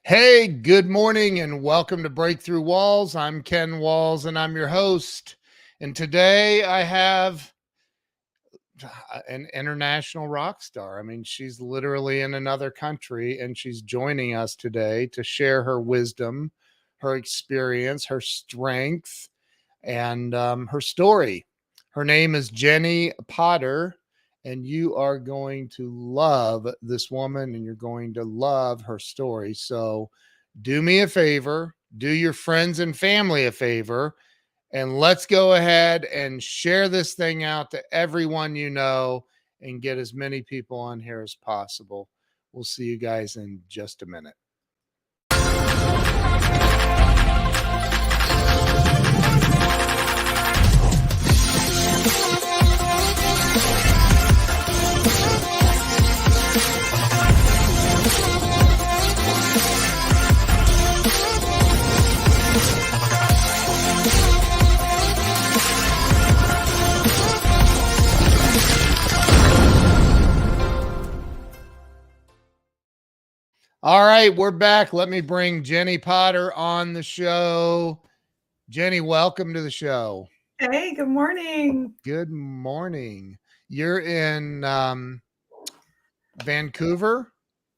Hey, good morning and welcome to Breakthrough Walls. I'm Ken Walls and I'm your host. And today I have an international rock star. I mean, she's literally in another country and she's joining us today to share her wisdom, her experience, her strength, and her story. Her name is Jennie Potter, and you are going to love this woman and you're going to love her story. So, do me a favor, do your friends and family a favor, and let's go ahead and share this thing out to everyone you know and get as many people on here as possible. We'll see you guys in just a minute. All right, we're back. Let me bring Jennie Potter on the show. Jennie, welcome to the show. Hey, good morning. Good morning. You're in Vancouver?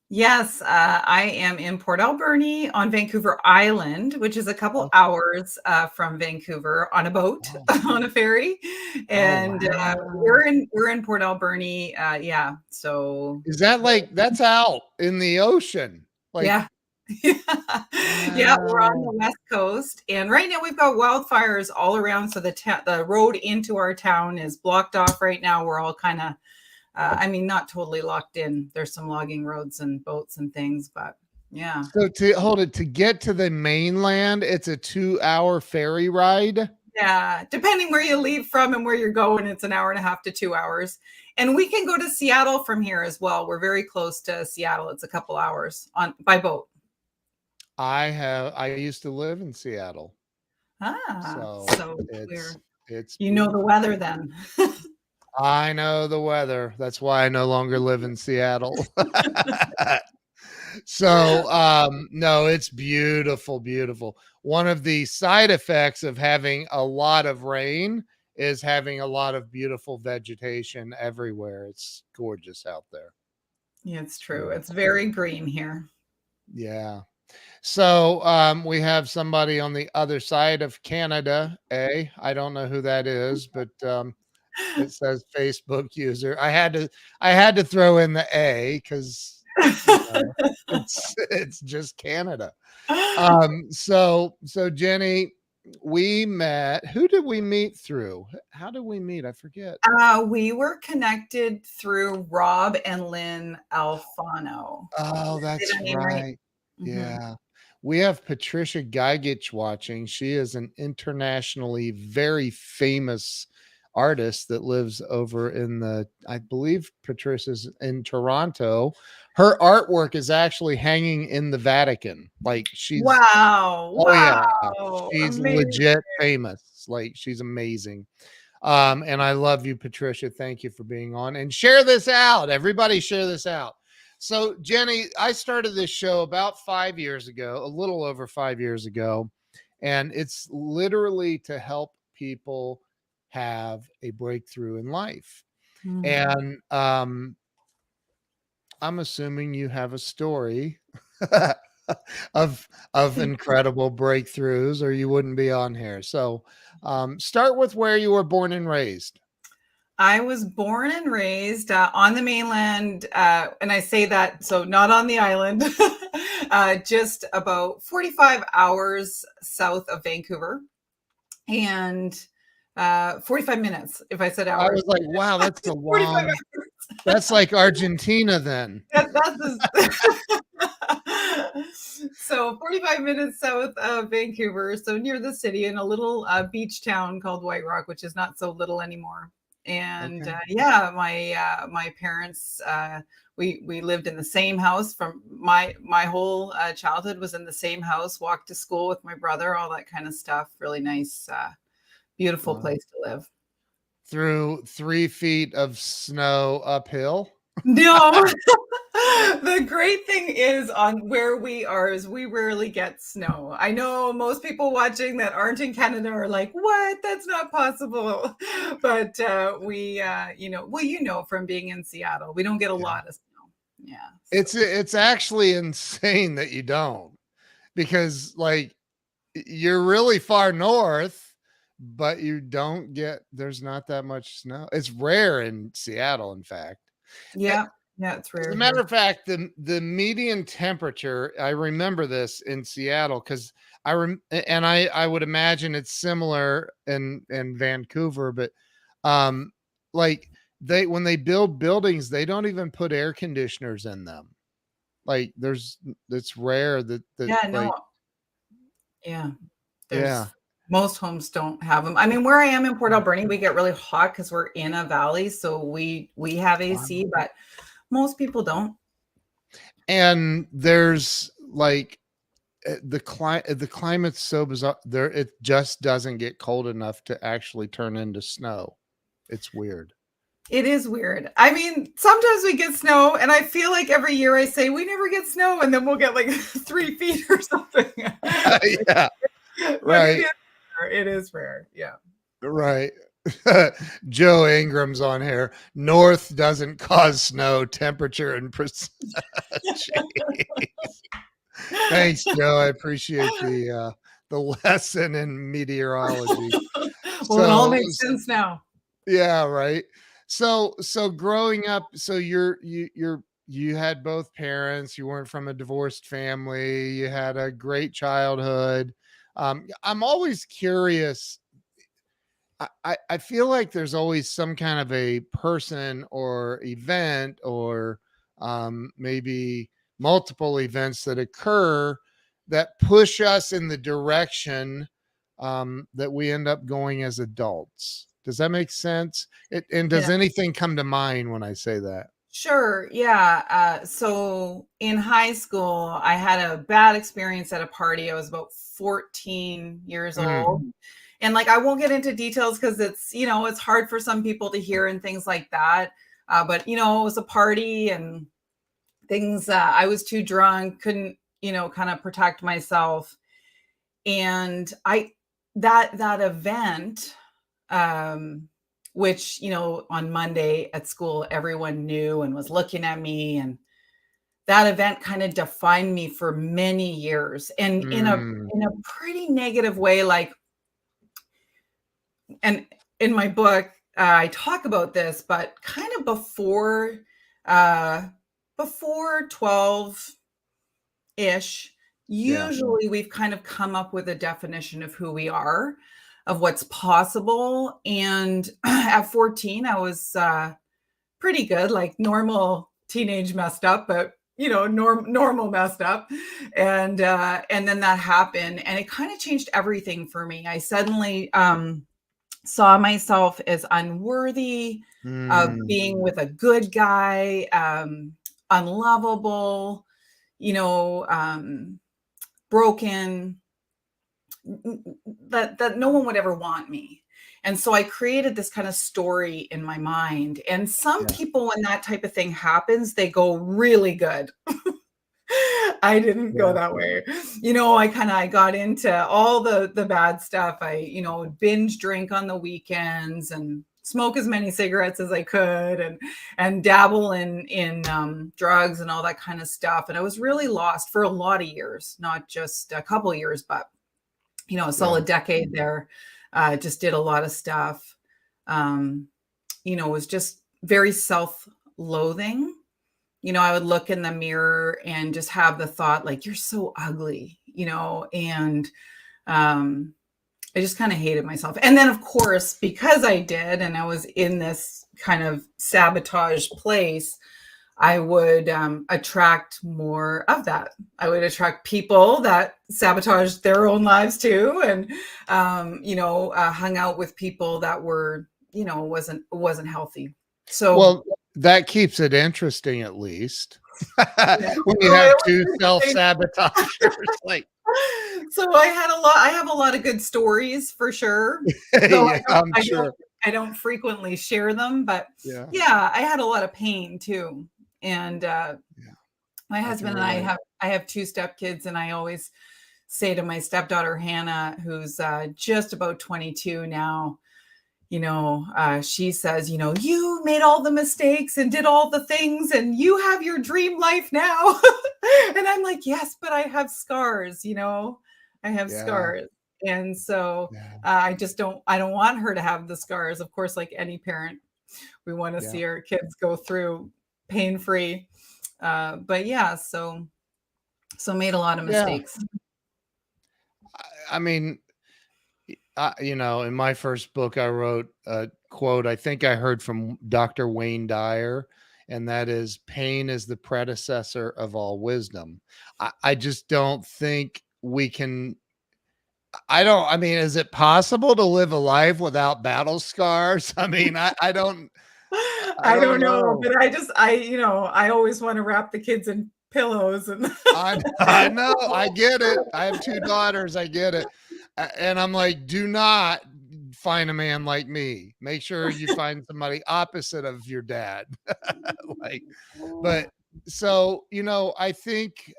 Yes, I am in Port Alberni on Vancouver Island, which is a couple Oh, hours from Vancouver on a boat, wow. on a ferry, Oh, and wow. we're in Port Alberni. Yeah, so Is that like that's out in the ocean? Like, yeah. Yeah, we're on the wow. West Coast, and right now we've got wildfires all around. So the road into our town is blocked off right now. We're all kind of not totally locked in. There's some logging roads and boats and things, but yeah. So to get to the mainland, it's a 2-hour ferry ride. Yeah. Depending where you leave from and where you're going, it's an hour and a half to 2 hours. And we can go to Seattle from here as well. We're very close to Seattle. It's a couple hours by boat. I used to live in Seattle. Ah, So so it's we're it's you know the beautiful. weather then. I know the weather. That's why I no longer live in Seattle. So, no, it's beautiful, beautiful. One of the side effects of having a lot of rain is having a lot of beautiful vegetation everywhere. It's gorgeous out there. Yeah, it's true. Yeah. It's very green here. Yeah. So, we have somebody on the other side of Canada, I don't know who that is, but it says Facebook user. I had to throw in the A because it's just Canada. So Jennie, we met. Who did we meet through? How did we meet? I forget. We were connected through Rob and Lynn Alfano. Oh, Did I say that's that name right? right. Mhm. Yeah. We have Patricia Gigich watching. She is an internationally very famous artist that lives over I believe Patricia's in Toronto. Her artwork is actually hanging in the Vatican. Like Wow, oh yeah, wow, she's amazing. legit famous. Like she's amazing. And I love you, Patricia. Thank you for being on and share this out. Everybody share this out. So, Jennie, I started this show about 5 years ago, a little over 5 years ago, and it's literally to help people have a breakthrough in life. Mhm. And I'm assuming you have a story of incredible breakthroughs, or you wouldn't be on here. So, start with where you were born and raised. I was born and raised on the mainland, and I say that so not on the island, just about 45 hours south of Vancouver, and 45 minutes if I said I hours. was like, wow, that's a 45 long, that's like Argentina then. So 45 minutes south of Vancouver, so near the city in a little beach town called White Rock, which is not so little anymore. And Okay. yeah, my parents we lived in the same house from my whole childhood was in the same house. Walked to school with my brother, all that kind of stuff. Really nice, beautiful Wow. place to live. Through 3 feet of snow uphill. No. The great thing is on where we are is we rarely get snow. I know most people watching that aren't in Canada are like, "What? That's not possible." But well, from being in Seattle, we don't get a Yeah. lot of snow. Yeah. It's actually insane that you don't, because like you're really far north, but you don't get, there's not that much snow. It's rare in Seattle, in fact. Yeah. Yeah, it's As rare a here. matter of fact, the median temperature, I remember this in Seattle because I would imagine it's similar in Vancouver, but um like they, when they build buildings, they don't even put air conditioners in them. Like it's rare that Yeah, no. like, Yeah. yeah. There's most homes don't have them. I mean, where I am in Port Alberni, we get really hot because we're in a valley, so we have AC, but most people don't. And there's like the climate's so bizarre there, it just doesn't get cold enough to actually turn into snow. It's weird. It is weird. I mean, sometimes we get snow, and I feel like every year I say we never get snow, and then we'll get like 3 feet or something. Yeah, But right, it is rare. Yeah. right. Joe Ingram's on here. North doesn't cause snow, temperature and Thanks, Joe. I appreciate the lesson in meteorology. Well, it all So makes sense now. yeah, right. So growing up, so you had both parents, you weren't from a divorced family, you had a great childhood. I'm always curious. I feel like there's always some kind of a person or event or maybe multiple events that occur that push us in the direction that we end up going as adults. Does that make sense? And Yeah. does anything come to mind when I say that? Sure. Yeah. So in high school, I had a bad experience at a party. I was about 14 years Mm, old. And like, I won't get into details because it's hard for some people to hear and things like that. But, it was a party and things, I was too drunk, couldn't, kind of protect myself. And that event, um, which, on Monday at school, everyone knew and was looking at me. And that event kind of defined me for many years and mm, in a pretty negative way. Like, and in my book, I talk about this, but kind of uh, before 12 ish, yeah. usually we've kind of come up with a definition of who we are, of what's possible. And at 14, I was pretty good, like normal teenage messed up, but normal messed up. And then that happened, and it kind of changed everything for me. I suddenly saw myself as unworthy of Mm, being with a good guy, unlovable, broken, that no one would ever want me. And so I created this kind of story in my mind. And some yeah. people, when that type of thing happens, they go really good. I didn't go Yeah. that way. I got into all the bad stuff. I, binge drink on the weekends and smoke as many cigarettes as I could and dabble in drugs and all that kind of stuff. And I was really lost for a lot of years, not just a couple of years, but a Yeah. solid decade there. Just did a lot of stuff. Was just very self-loathing. I would look in the mirror and just have the thought like, you're so ugly, and I just kind of hated myself. And then, of course, because I did, and I was in this kind of sabotage place, I would attract more of that. I would attract people that sabotage their own lives too, and hung out with people that were, wasn't healthy. So Well, that keeps it interesting, at least. yeah, When you so have it two was self-sabotagers, like, so I had a lot. I have a lot of good stories for sure. Though yeah, I'm I don't sure. I don't frequently share them, but Yeah. yeah, I had a lot of pain too. And Yeah. my I can husband and relate. I have two stepkids, and I always say to my stepdaughter Hannah, who's just about 22 now, she says, you made all the mistakes and did all the things, and you have your dream life now. And I'm like, yes, but I have scars, I have Yeah. scars. And so Yeah. I don't want her to have the scars. Of course, like any parent, we want to Yeah. see our kids go through pain free. But yeah, so made a lot of Yeah. mistakes. I mean, in my first book, I wrote a quote I think I heard from Dr. Wayne Dyer, and that is, pain is the predecessor of all wisdom. I just don't think we can. I mean, is it possible to live a life without battle scars? I mean, I I don't don't know, know. but I always want to wrap the kids in pillows and I know, I get it. I have 2 daughters, I get it. And I'm like, "Do not find a man like me. Make sure you find somebody opposite of your dad." Like, but so, I think,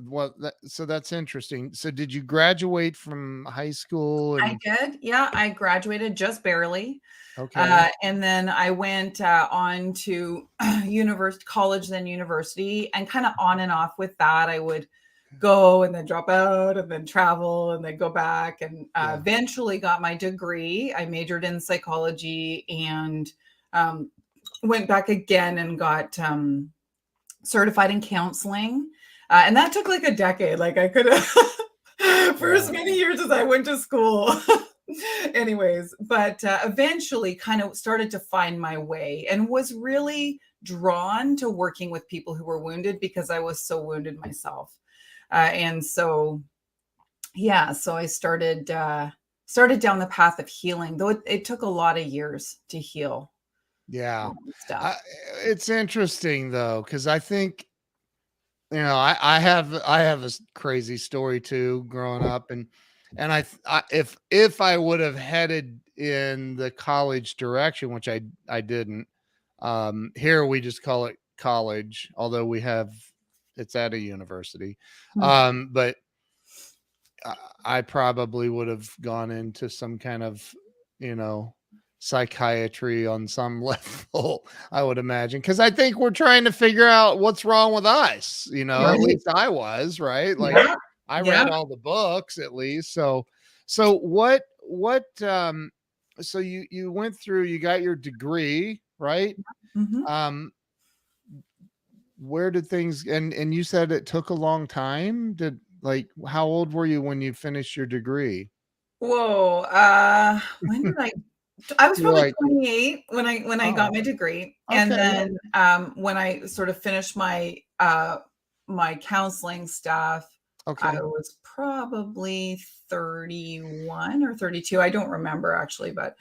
well, so that's interesting. So did you graduate from high school I and did. Yeah, I graduated just barely. okay. And then I went on to college, then university, and kind of on and off with that. I would go and then drop out and then travel and then go back, and Yeah. eventually got my degree. I majored in psychology and um, went back again and got certified in counseling. And that took like a decade. Like I could have, for Yeah. as many years as I went to school. Anyways, but eventually kind of started to find my way and was really drawn to working with people who were wounded because I was so wounded myself. And so, yeah, so I started down the path of healing, though it took a lot of years to heal Yeah. stuff. I It's interesting though, because I think, I have a crazy story too growing up, and if I would have headed in the college direction, which I didn't, here we just call it college, although it's at a university. Hmm. But I probably would have gone into some kind of, you know, psychiatry on some level, I would imagine. Cause I think we're trying to figure out what's wrong with us, at Right. least I was, right? Like Yeah. I Yeah. read all the books at least. So so you went through, you got your degree, right? Hmm. Um, where did things, and you said it took a long time? How old were you when you finished your degree? Whoa. When did I was You're probably like, 28 when I got oh, my degree. And okay, then when I sort of finished my counseling stuff, I okay. was probably 31 or 32. I don't remember actually, but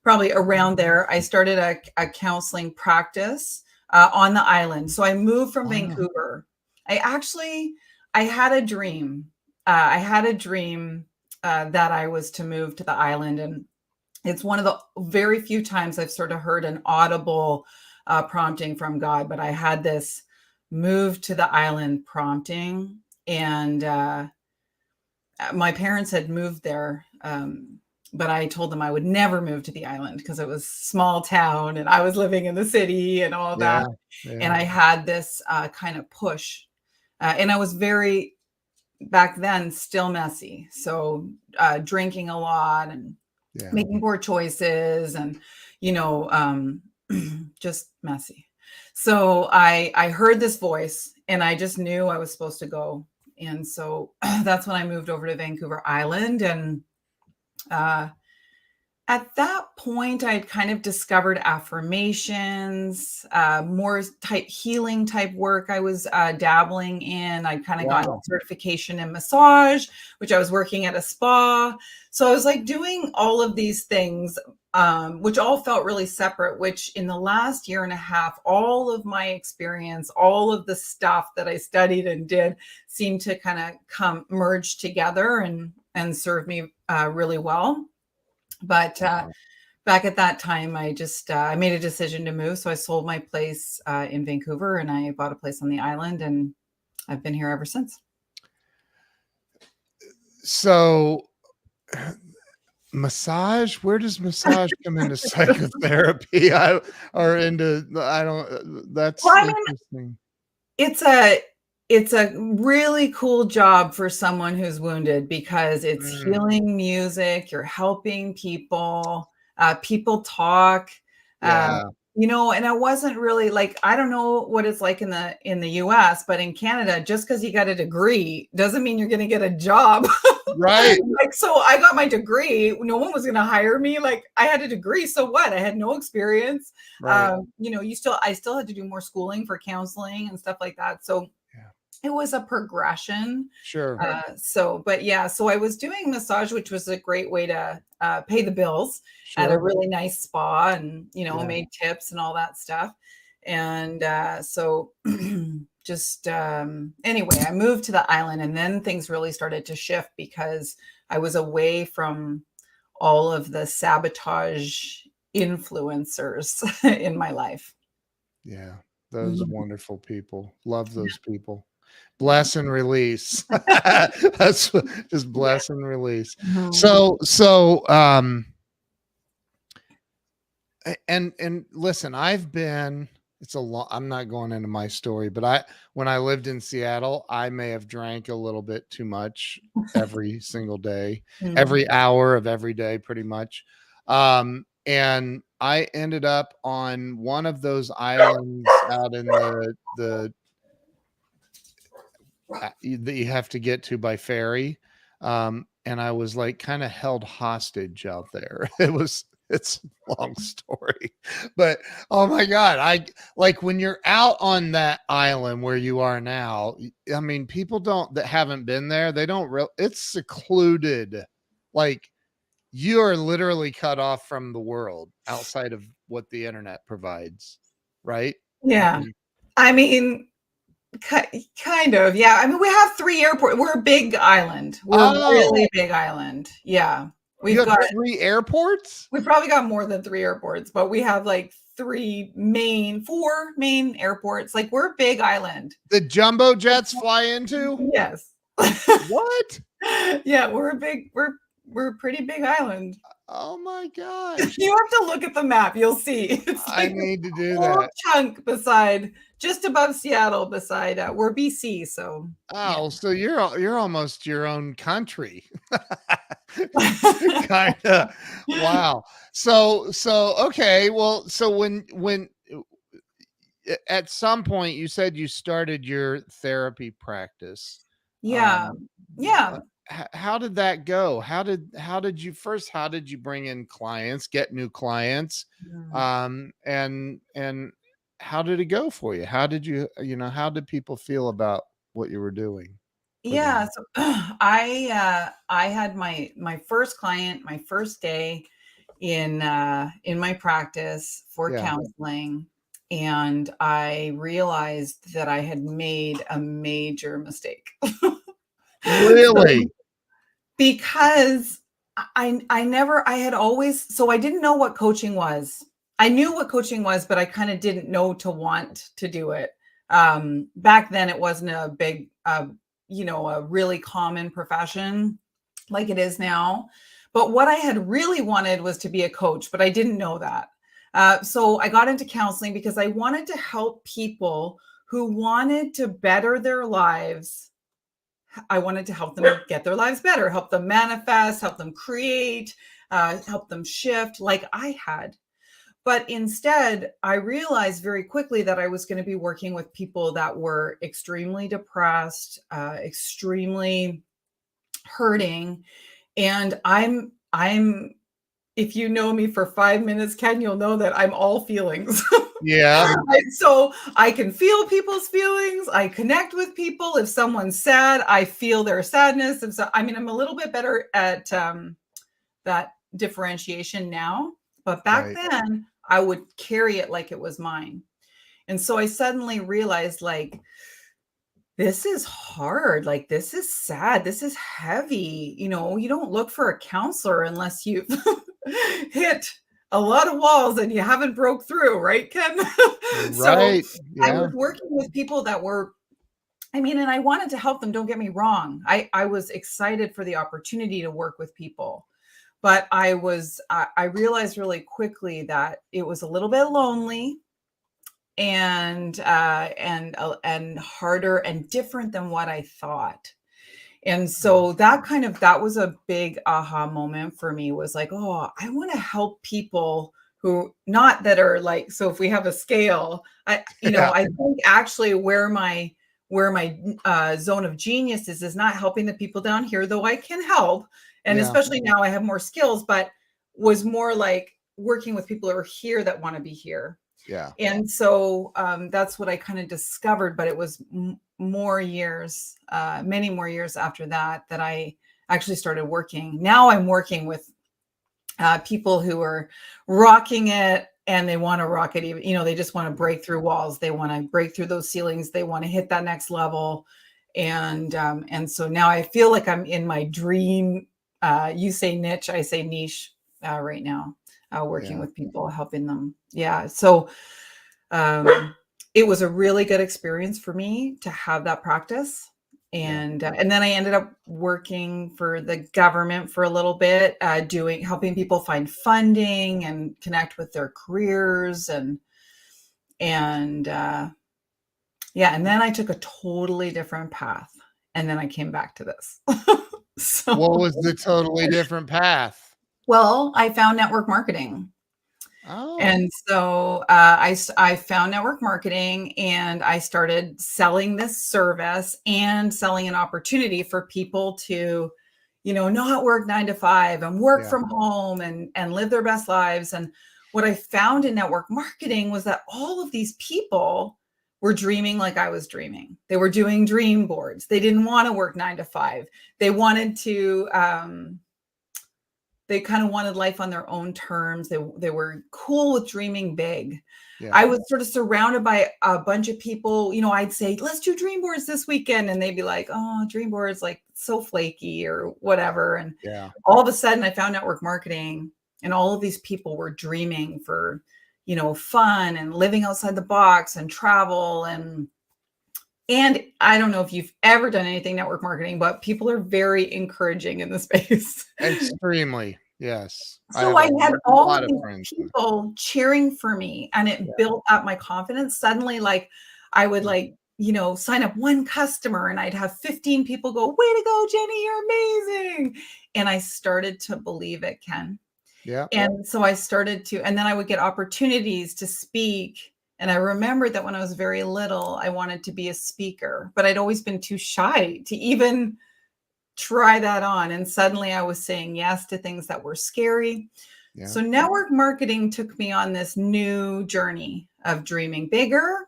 probably around there. I started a counseling practice on the island. So I moved from Wow. Vancouver. I actually I had a dream. I had a dream that I was to move to the island, and it's one of the very few times I've sort of heard an audible prompting from God, but I had this move to the island prompting. And my parents had moved there. But I told them I would never move to the island because it was small town and I was living in the city and all Yeah, that. And yeah, I had this kind of push. And I was very, back then, still messy. So drinking a lot and yeah, making poor choices and you know um just messy. So I heard this voice and I just knew I was supposed to go. And so that's when I moved over to Vancouver Island. And uh at that point, I'd kind of discovered affirmations, more type healing type work I was dabbling in. I'd kind of gotten wow, a certification in massage, which I was working at a spa. So I was like doing all of these things, which all felt really separate, which in the last year and a half, all of my experience, all of the stuff that I studied and did seemed to kind of merge together and serve me really well. But Wow. back at that time, I made a decision to move. So I sold my place in Vancouver and I bought a place on the island, and I've been here ever since. So massage, where does massage come into psychotherapy? Or into, I don't, Well, that's I mean, interesting. it's a it's a really cool job for someone who's wounded because it's Mm, healing music, you're helping people, people talk, um, yeah, and I wasn't really like, I don't know what it's like in the US, but in Canada, just because you got a degree doesn't mean you're gonna get a job. right, Like, so I got my degree, no one was gonna hire me, like, I had a degree, so what? I had no experience. right. I still had to do more schooling for counseling and stuff like that. So Yeah, it was a progression. sure, But yeah, so I was doing massage, which was a great way to pay the bills at a sure. really nice spa, and Yeah, made tips and all that stuff. And so just anyway, I moved to the island, and then things really started to shift because I was away from all of the sabotage influencers in my life. yeah. Those Mhm. wonderful people. Love those people. Yeah. Bless and release. That's just Yeah. bless and release. Mhm. So, and listen, I've been, it's a long, I'm not going into my story, but when I lived in Seattle, I may have drank a little bit too much every single day, Mhm. every hour of every day, pretty much. And I ended up on one of those islands out in that you have to get to by ferry. And I was like kind of held hostage out there. It's a long story, but oh my God. I like when you're out on that island where you are now. I mean, people don't, that haven't been there, they don't real, it's secluded. Like you are literally cut off from the world outside of what the internet provides. Right. I Yeah. mean, I mean, kind of. Yeah. I mean, we have 3 airports. We're a big island. We're a oh, really big island. Yeah. you We've have got three airports? we've probably got more than 3 airports, but we have like 4 main airports. Like, we're a big island. The jumbo jets fly into? Yes. What? Yeah, we're a pretty big island. Oh my gosh. You have to look at the map, you'll see. It's I like a need to do whole that. chunk beside just above Seattle, beside, we're BC, so yeah. Oh, so you're almost your own country. Kinda. Wow. So okay. Well, so when at some point you said you started your therapy practice. Yeah. Um, Yeah. how did that go? How did you bring in clients, get new clients? Mm. And how did it go for you? How did how did people feel about what you were doing for Yeah, them? so I had my first client, my first day in my practice for Yeah. counseling, and I realized that I had made a major mistake. Really? Because I never I had always so I didn't know what coaching was. I knew what coaching was, but I kind of didn't know to want to do it. Back then it wasn't a big a really common profession like it is now. But what I had really wanted was to be a coach, but I didn't know that. So I got into counseling because I wanted to help people who wanted to better their lives. I wanted to help them get their lives better, help them manifest, help them create, help them shift like I had. But instead, I realized very quickly that I was going to be working with people that were extremely depressed, extremely hurting. And I'm if you know me for 5 minutes, Ken, you'll know that I'm all feelings. Yeah. So I can feel people's feelings. I connect with people. If someone's sad, I feel their sadness. If so, I mean, I'm a little bit better at that differentiation now. But back Right. then, I would carry it like it was mine. And so I suddenly realized, like, this is hard. Like, this is sad. This is heavy. You know, you don't look for a counselor unless you've hit a lot of walls and you haven't broke through, right, Ken? So Right. I was Yeah. working with people that were, I mean, and I wanted to help them. Don't get me wrong. I was excited for the opportunity to work with people, but I realized really quickly that it was a little bit lonely and harder and different than what I thought. And so that was a big aha moment for me, was like, oh, I want to help people who, not that are like, so if we have a scale, Yeah. I think actually where my zone of genius is not helping the people down here, though I can help. And Yeah. especially now I have more skills, but was more like working with people who are here that want to be here. Yeah. And so that's what I kind of discovered. But it was more years, many more years after that, that I actually started working. Now I'm working with people who are rocking it, and they want to rock it even, they just want to break through walls. They want to break through those ceilings. They want to hit that next level. And so now I feel like I'm in my dream. You say niche, I say niche right now, working Yeah. with people, helping them. Yeah. So it was a really good experience for me to have that practice. Yeah. And then I ended up working for the government for a little bit, helping people find funding and connect with their careers, and yeah, and then I took a totally different path, and then I came back to this. What So, was the totally different path? well, I found network marketing. Oh, And so I found network marketing, and I started selling this service and selling an opportunity for people to, not work 9 to 5 and work yeah. from home and live their best lives. And what I found in network marketing was that all of these people were dreaming like I was dreaming. They were doing dream boards. They didn't want to work 9 to 5. They wanted to, they kind of wanted life on their own terms. They were cool with dreaming big. Yeah. I was sort of surrounded by a bunch of people. I'd say, let's do dream boards this weekend. And they'd be like, oh, dream boards, like, so flaky or whatever. And Yeah. all of a sudden I found network marketing, and all of these people were dreaming for, fun and living outside the box and travel. And I don't know if you've ever done anything network marketing, but people are very encouraging in the space. Extremely. Yes. I So have I a had all lot of of these friends. people cheering for me, and it Yeah. built up my confidence. Suddenly, like, I would, like, sign up one customer, and I'd have 15 people go, way to go, Jennie, you're amazing. And I started to believe it, Ken. Yeah. And so I started to, and then I would get opportunities to speak. And I remembered that when I was very little, I wanted to be a speaker, but I'd always been too shy to even try that on. And suddenly I was saying yes to things that were scary. Yeah. So network marketing took me on this new journey of dreaming bigger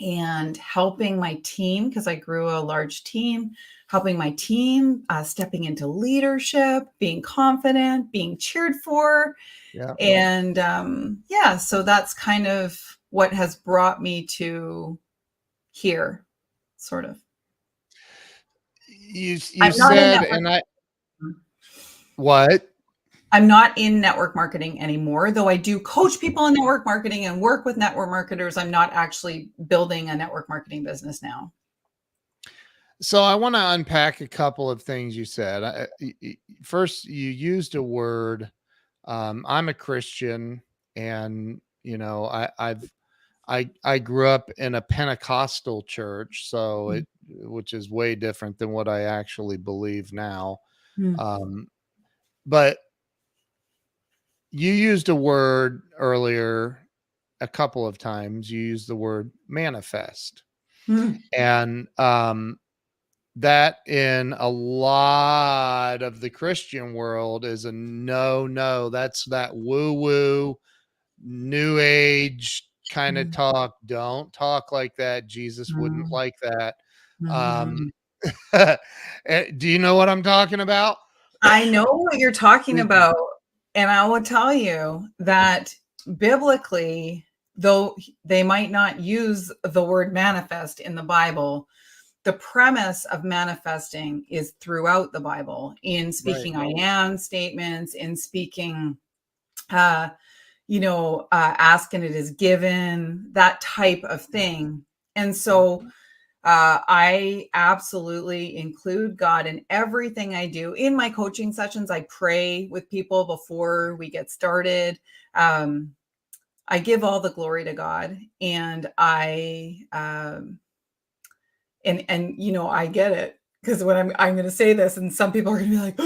and helping my team, because I grew a large team, helping my team, stepping into leadership, being confident, being cheered for. Yeah. And yeah, so that's kind of what has brought me to here, sort of. You I'm not in said, network. and I, what? I'm not in network marketing anymore, though I do coach people in network marketing and work with network marketers. I'm not actually building a network marketing business now. So I want to unpack a couple of things you said. First, you used a word. I'm a Christian, and I grew up in a Pentecostal church, so which is way different than what I actually believe now. Mm. Um, but you used a word earlier a couple of times. You used the word manifest, Mm. and that in a lot of the Christian world is a no. That's that woo woo new age kind of Mm. talk. Don't talk like that. Jesus wouldn't Mm. like that. Um, Mhm. do you know what I'm talking about? I know what you're talking about. And I will tell you that biblically, though they might not use the word manifest in the Bible, the premise of manifesting is throughout the Bible, in Right. speaking I am statements, in speaking, ask and it is given, that type of thing. And so I absolutely include God in everything I do. In my coaching sessions, I pray with people before we get started. I give all the glory to God, and I get it, because when I'm going to say this, and some people are going to be like,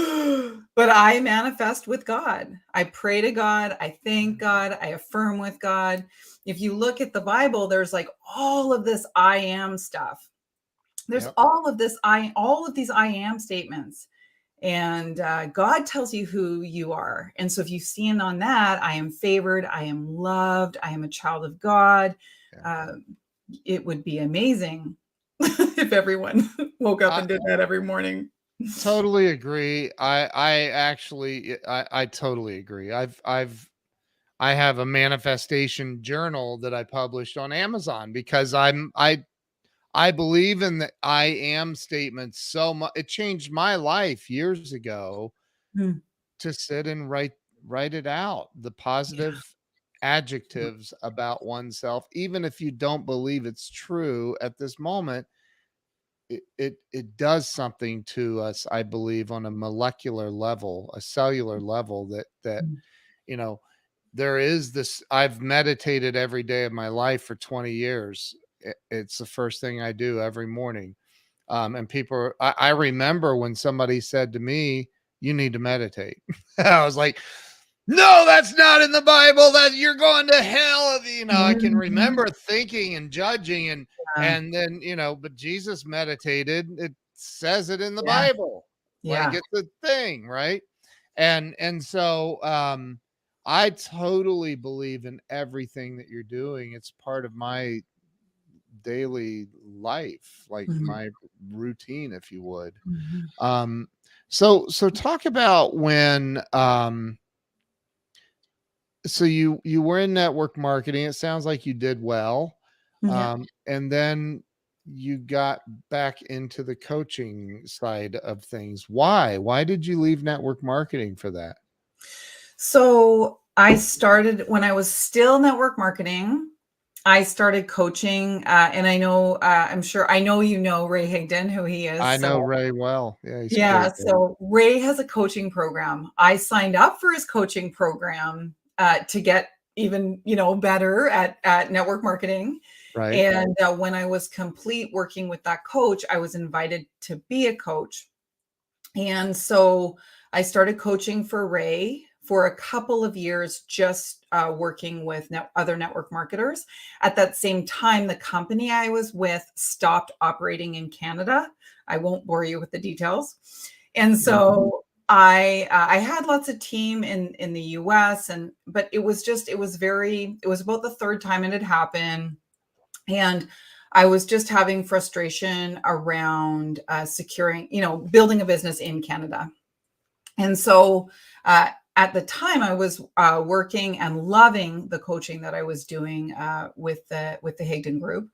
but I manifest with God. I pray to God. I thank God. I affirm with God. If you look at the Bible, there's like all of this I am stuff. There's Yep. all of these I am statements. And God tells you who you are. And so if you stand on that, I am favored, I am loved, I am a child of God. Yeah. It would be amazing if everyone woke up I and did that every morning. totally agree. I totally agree. I have a manifestation journal that I published on Amazon because I believe in the I am statement so much. It changed my life years ago Mm. to sit and write it out, the Yeah. positive adjectives about oneself, even if you don't believe it's true at this moment. It does something to us, I believe, on a molecular level, a cellular level, that Mm. you know there is this. I've meditated every day of my life for 20 years. It's the first thing I do every morning. And I remember when somebody said to me, you need to meditate. I was like, no, that's not in the Bible, that you're going to hell. I can Mhm. remember thinking and judging, Yeah. and then, but Jesus meditated. It says it in the Yeah. Bible. Like, Yeah. it's a thing, right? And so I totally believe in everything that you're doing. It's part of my daily life, like Mhm. my routine, if you would. Mhm. Um, so talk about when so you were in network marketing. It sounds like you did well. Yeah. And then you got back into the coaching side of things. Why did you leave network marketing for that? So I started when I was still network marketing. I started coaching, and I know, I'm sure I know Ray Higdon, who he is. I know So Ray well. Yeah, he's a yeah, great guy. so Ray has a coaching program. I signed up for his coaching program to get even, better at network marketing. Right. And when I was complete working with that coach, I was invited to be a coach. And so I started coaching for Ray for a couple of years, just working with other network marketers. At that same time, the company I was with stopped operating in Canada. I won't bore you with the details. And Mhm. so I had lots of team in the US, but it was about the third time it had happened. And I was just having frustration around securing, building a business in Canada. And so at the time, I was working and loving the coaching that I was doing with the Higdon Group.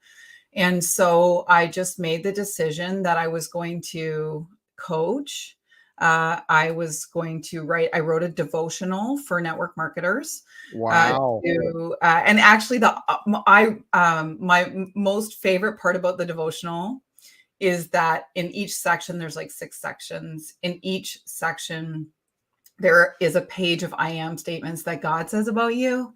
And so I just made the decision that I was going to coach. I was going to I wrote a devotional for network marketers. Wow. And actually, my most favorite part about the devotional is that in each section, there's like 6 sections. In each section, there is a page of I am statements that God says about you.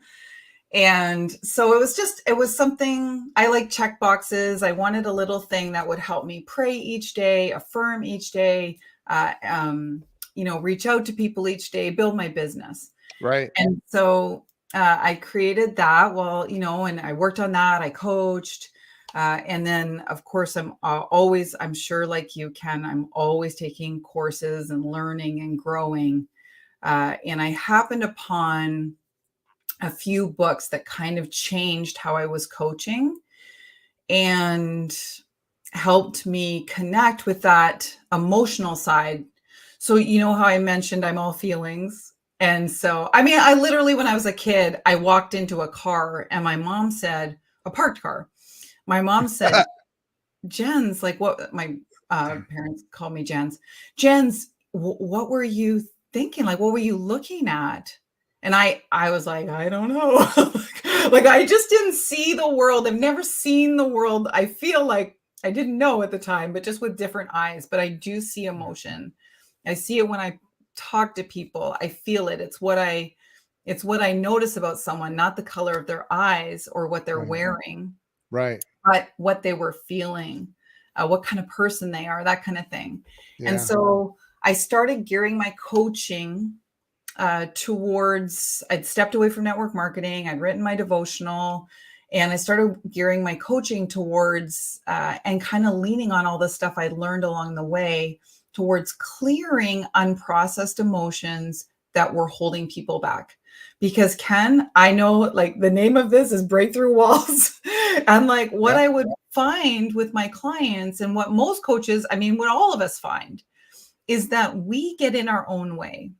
And so it was something. I like check boxes. I wanted a little thing that would help me pray each day, affirm each day, reach out to people each day, build my business. Right. And so I created that. Well, and I worked on that. I coached. And then, of course, I'm sure like you, Ken, I'm always taking courses and learning and growing. And I happened upon a few books that kind of changed how I was coaching and helped me connect with that emotional side. So, how I mentioned I'm all feelings. And so, I mean, I literally, when I was a kid, I walked into a car and my mom said, a parked car. My mom said, Jens, like what my parents called me Jens. Jens, what were you thinking? Like, what were you looking at? And I was like, I don't know. Like, I just didn't see the world. I've never seen the world. I feel like I didn't know at the time, but just with different eyes. But I do see emotion. I see it when I talk to people. I feel it. It's what I notice about someone, not the color of their eyes or what they're Right. wearing, Right. but what they were feeling, what kind of person they are, that kind of thing. And Yeah. so I started gearing my coaching towards, I'd stepped away from network marketing, I'd written my devotional, and I started gearing my coaching towards and kind of leaning on all the stuff I'd learned along the way towards clearing unprocessed emotions that were holding people back. Because Ken, I know like the name of this is Breakthrough Walls. And like what Yep. I would find with my clients and what most coaches, I mean, what all of us find is that we get in our own way.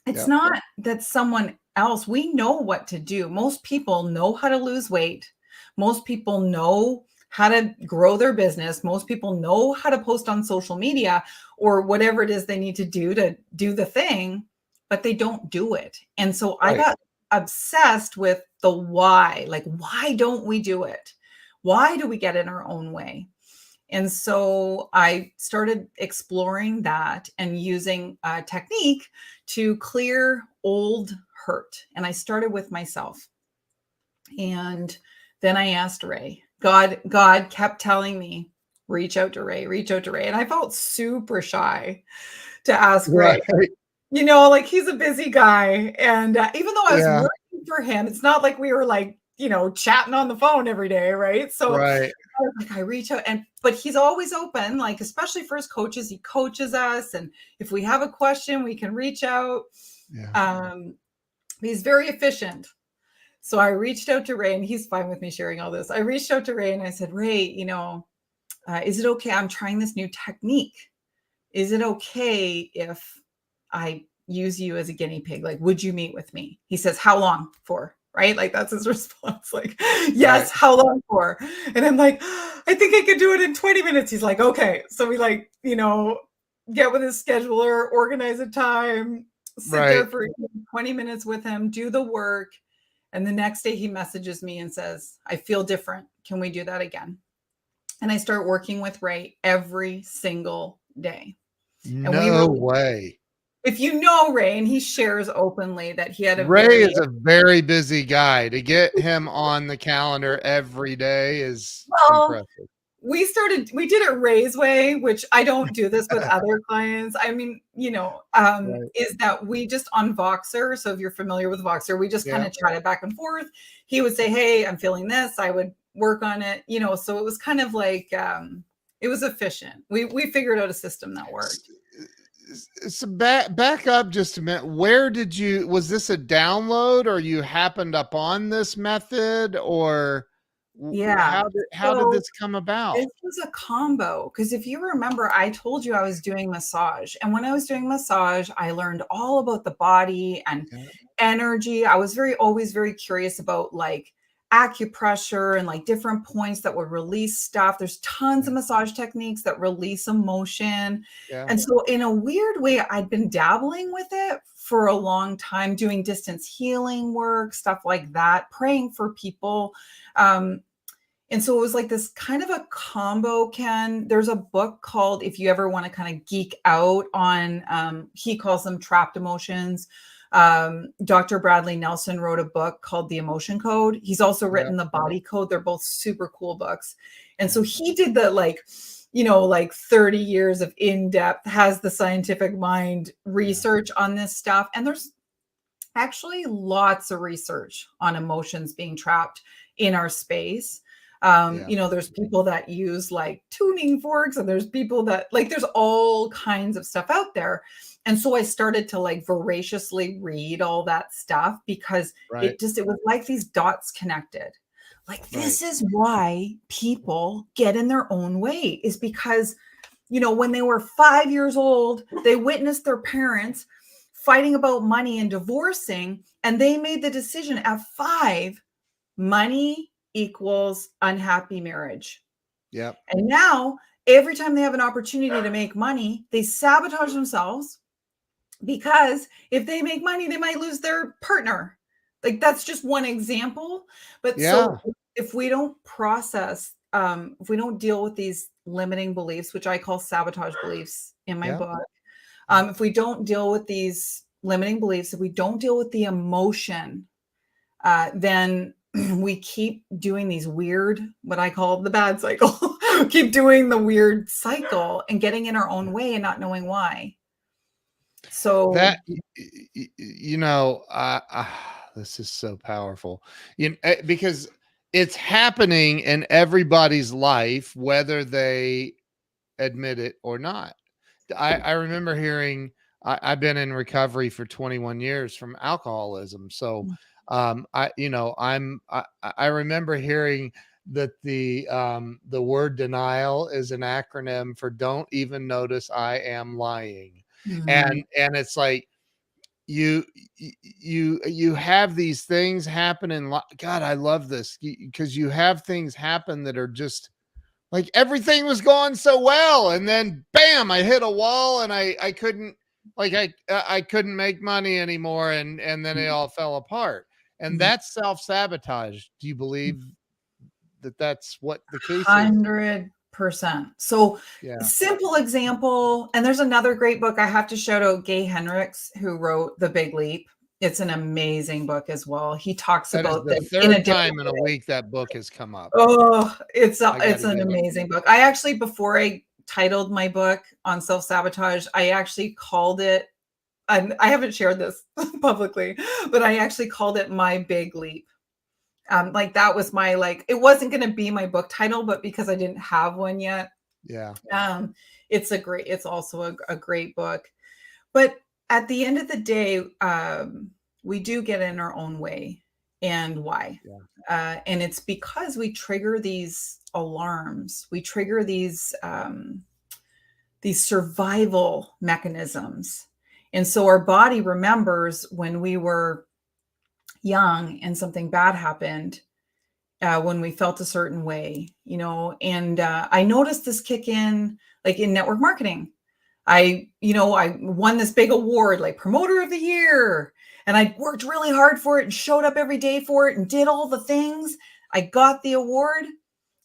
It's Yep. not that someone else, we know what to do. Most people know how to lose weight. Most people know how to grow their business. Most people know how to post on social media or whatever it is they need to do the thing, but they don't do it. And so I Right. got obsessed with the why. Like, why don't we do it? Why do we get in our own way? And so I started exploring that and using a technique to clear old hurt. And I started with myself. And then I asked Ray. God kept telling me, reach out to Ray, reach out to Ray. And I felt super shy to ask Ray. Right. You know, like he's a busy guy. And even though I was Yeah. working for him, it's not like we were like, you know, chatting on the phone every day. Right. So Right. I reach out but he's always open, like, especially for his coaches, he coaches us. And if we have a question, we can reach out. Yeah. He's very efficient. So I reached out to Ray and he's fine with me sharing all this. I reached out to Ray and I said, Ray, you know, is it okay? I'm trying this new technique. Is it okay if I use you as a guinea pig? Like, would you meet with me? He says, how long for? Right? Like, that's his response. Like, yes, Right. how long for? And I'm like, I think I could do it in 20 minutes. He's like, okay. So we like, you know, get with his scheduler, organize a time, sit there Right. for 20 minutes with him, do the work. And the next day he messages me and says, I feel different. Can we do that again? And I start working with Ray every single day. And we No really, way. if you know Ray, and he shares openly that he had a Ray very, is a very busy guy. To get him on the calendar every day is well, impressive. we did it Ray's way, which I don't do this with other clients. I mean, you know, Right. is that we just on Voxer. So if you're familiar with Voxer, we just kind Yeah. of chatted back and forth. He would say, hey, I'm feeling this. I would work on it, you know, so it was kind of like, it was efficient. We figured out a system that worked. So back up just a minute. Where did you, was this a download or you happened upon this method or Yeah. how did So this come about? this was a combo because if you remember, I told you I was doing massage. And when I was doing massage, I learned all about the body and Yeah. energy. I was always very curious about like acupressure and like different points that would release stuff. There's tons of Yeah. massage techniques that release emotion. Yeah. And so, in a weird way, I'd been dabbling with it for a long time, doing distance healing work, stuff like that, praying for people. Um, and so it was like this kind of a combo, Ken. There's a book called, if you ever want to kind of geek out on, he calls them trapped emotions. Dr. Bradley Nelson wrote a book called The Emotion Code. He's also Yeah. written The Body Code. They're both super cool books. And so Yeah. he did the like, you know, like 30 years of in-depth, has the scientific mind research on this stuff. And there's actually lots of research on emotions being trapped in our space. Yeah. You know, there's people that use like tuning forks, and there's people that like, there's all kinds of stuff out there. And so I started to like voraciously read all that stuff because Right. it was like these dots connected. Like, Right. this is why people get in their own way, is because, you know, when they were 5 years old, they witnessed their parents fighting about money and divorcing, and they made the decision at 5, money equals unhappy marriage. Yep. And now, every time they have an opportunity to make money, they sabotage themselves because if they make money, they might lose their partner. Like that's just one example. But Yeah. so if we don't process, if we don't deal with these limiting beliefs, which I call sabotage beliefs in my Yeah. book, Yeah. if we don't deal with these limiting beliefs, if we don't deal with the emotion, then we keep doing these weird, what I call the bad cycle, keep doing the weird cycle and getting in our own way and not knowing why. So, That this is so powerful. Because it's happening in everybody's life, whether they admit it or not. I remember hearing. I've been in recovery for 21 years from alcoholism, so I remember hearing that the word denial is an acronym for "Don't even notice I am lying," mm, and it's like you you have these things happen in God, I love this because you have things happen that are just like everything was going so well, and then bam, I hit a wall, and I couldn't I couldn't make money anymore, and then it all fell apart. And mm, that's self-sabotage. Do you believe that that's what the case is? 100%. So, Yeah. simple example, and there's another great book I have to shout out, Gay Hendricks, who wrote The Big Leap. It's an amazing book as well. He talks That is about the this in a third different time in a way. week that book has come up. Oh, I it's gotta an get it. amazing book. I actually, before I titled my book on self-sabotage, I actually called it, and I haven't shared this publicly, but I actually called it My Big Leap. Like that was my like, it wasn't going to be my book title, but because I didn't have one yet, Yeah. um, it's also a great book. But at the end of the day, we do get in our own way. And why? Yeah. And it's because we trigger these alarms, we trigger these survival mechanisms. And so our body remembers when we were young and something bad happened, when we felt a certain way, and I noticed this kick in like in network marketing. I won this big award, like promoter of the year, and I worked really hard for it and showed up every day for it and did all the things. I got the award.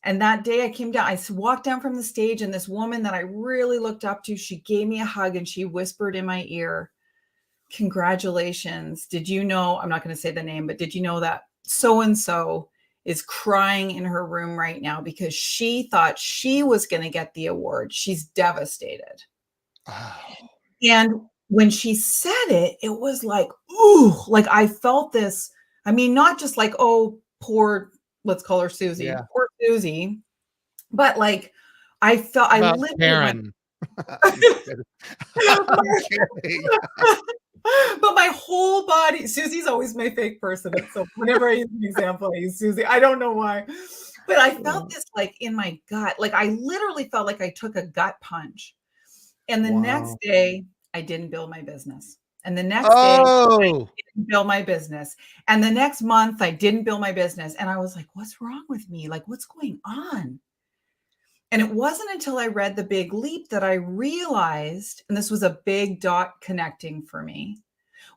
And that day I came down, I walked down from the stage, and this woman that I really looked up to, she gave me a hug and she whispered in my ear, congratulations. Did you know, I'm not going to say the name, but did you know that so and so is crying in her room right now because she thought she was going to get the award? She's devastated. Oh, And when she said it, it was like, ooh, like I felt this. I mean, not just like, oh, poor, let's call her Susie, yeah. poor Susie, but like I About literally went, Karen. I'm kidding. I'm kidding. but my whole body, Susie's always my fake person. And so whenever I use an example, I use Susie. I don't know why. But I felt this like in my gut. Like I literally felt like I took a gut punch. And the next Wow. day, I didn't build my business. And the next day, I Oh, didn't build my business. And the next month, I didn't build my business. And I was like, what's wrong with me? Like, what's going on? And it wasn't until I read The Big Leap that I realized, and this was a big dot connecting for me,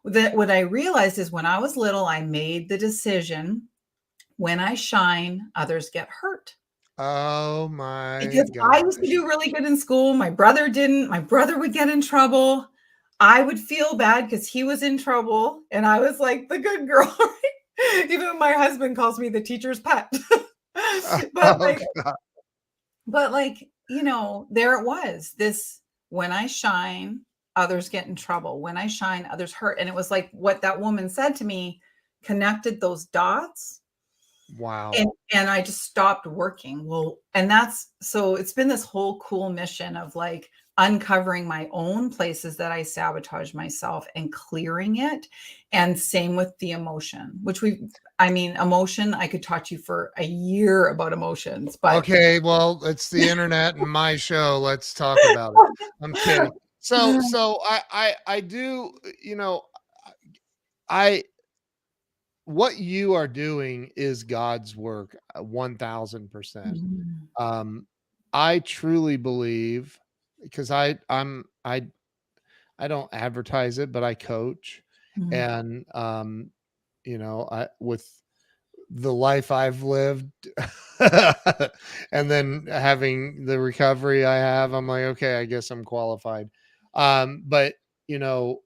that what I realized is when I was little, I made the decision, when I shine, others get hurt. oh my Because I used to gosh. do really good in school. My brother didn't. My brother would get in trouble. I would feel bad because he was in trouble. And I was like the good girl. Right? Even my husband calls me the teacher's pet. but Oh like, god. there it was. This, when I shine, others get in trouble. When I shine, others hurt. And it was like what that woman said to me connected those dots, Wow. and I just stopped working. Well, and that's, so it's been this whole cool mission of like uncovering my own places that I sabotage myself and clearing it. And same with the emotion, emotion, I could talk to you for a year about emotions, but Okay, well, it's the internet and my show. Let's talk about it. I'm kidding. So I do, I what you are doing is God's work, 1000%. Mhm. I truly believe, because I don't advertise it, but I coach. Mhm. And I with the life I've lived and then having the recovery I have, I'm like, okay, I guess I'm qualified. But you know,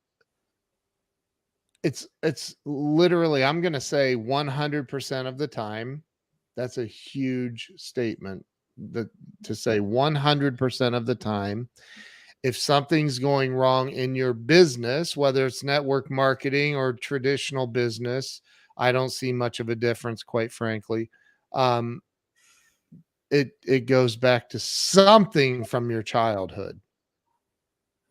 it's literally, I'm gonna say 100% of the time. That's a huge statement, that to say 100% of the time, if something's going wrong in your business, whether it's network marketing or traditional business, I don't see much of a difference, quite frankly. Um, it goes back to something from your childhood,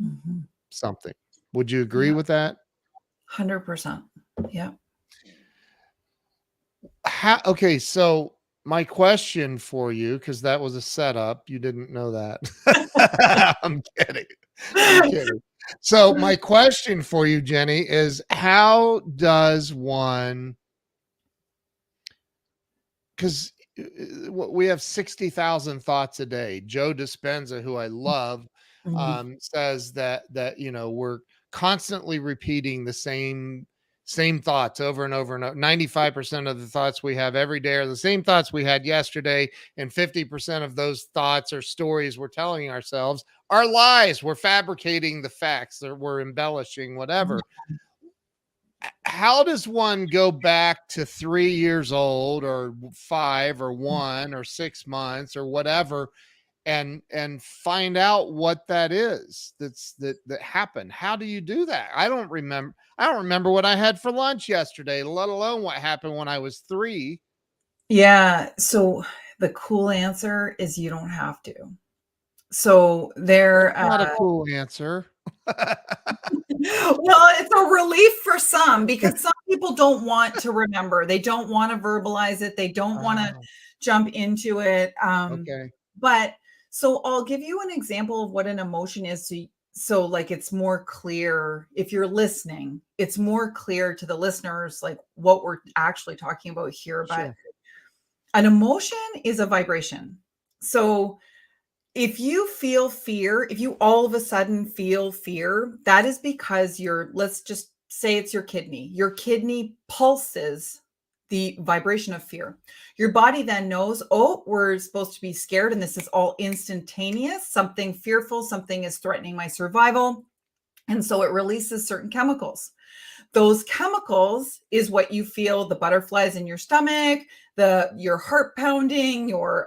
Mhm. something. Would you agree Yeah, with that? 100%. Yeah. Okay, so my question for you, because that was a setup, you didn't know that. I'm kidding. I'm kidding. So my question for you, Jenny, is how does one, because we have 60,000 thoughts a day. Joe Dispenza, who I love, Mhm. says that we're constantly repeating the same thoughts over and over and over. 95% of the thoughts we have every day are the same thoughts we had yesterday, and 50% of those thoughts or stories we're telling ourselves are lies. We're fabricating the facts, or we're embellishing, whatever. How does one go back to 3 years old, or 5 or 1 or 6 months or whatever, and find out what that is that happened? How do you do that? I don't remember what I had for lunch yesterday, let alone what happened when I was 3. Yeah, so the cool answer is you don't have to. So there, Not a cool answer. well, it's a relief for some because some people don't want to remember. They don't want to verbalize it. They don't want to Oh, jump into it. okay. But so I'll give you an example of what an emotion is. So like it's more clear if you're listening, it's more clear to the listeners like what we're actually talking about here. But Sure. an emotion is a vibration. So if you feel fear, if you all of a sudden feel fear, that is because let's just say it's your kidney. Your kidney pulses the vibration of fear. Your body then knows, oh, we're supposed to be scared, and this is all instantaneous. Something fearful, something is threatening my survival. And so it releases certain chemicals. Those chemicals is what you feel, the butterflies in your stomach, your heart pounding, your